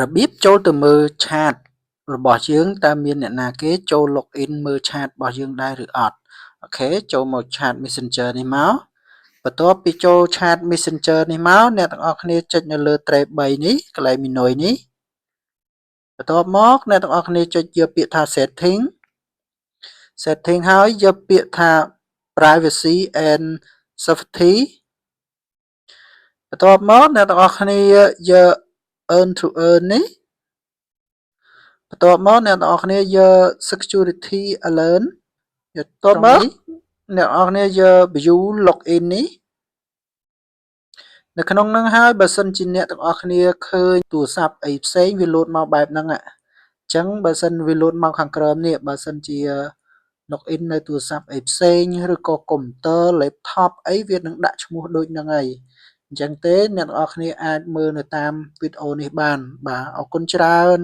របៀបចូលទៅមើលឆាតរបស់យើងតើមានអ្នកណាគេចូល login មើលឆាតរបស់យើងដែរឬអត់អូខេចូលមកឆាត Messenger នេះមកបន្ទាប់ពីចូលឆាត Messenger នេះមកអ្នកទាំងអស់គ្នាចុចនៅលើត្រេ3នេះកន្លែង menu នេះបន្ទាប់មកអ្នកទាំងអស់គ្នាចុចយកពាក្យថា setting ហើយយកពាក្យថា privacy and safety បន្ទាប់មកអ្នកទាំងអស់គ្នាយក earn to earn នេះបន្ទាប់មកអ្នកទាំងអស់គ្នាយក security alert បន្ទាប់មកអ្នកទាំងអស់គ្នាយក view login នេះនៅក្នុងហ្នឹងហើយបើសិនជាអ្នកទាំងអស់គ្នាឃើញទូរស័ព្ទអីផ្សេងវាលោតមកបែបហ្នឹងអញ្ចឹងបើសិនវាលោតមកខាងក្រោមនេះបើសិនជា login នៅទូរស័ព្ទអីផ្សេងឬក៏កុំព្យូទ័រ laptop អីវានឹងដាក់ឈ្មោះដូចហ្នឹងហើយអញ្ចឹងទេអ្នកទាំងអស់គ្នាអាចមើលនៅតាមវីដេអូនេះបានបាទអរគុណច្រើន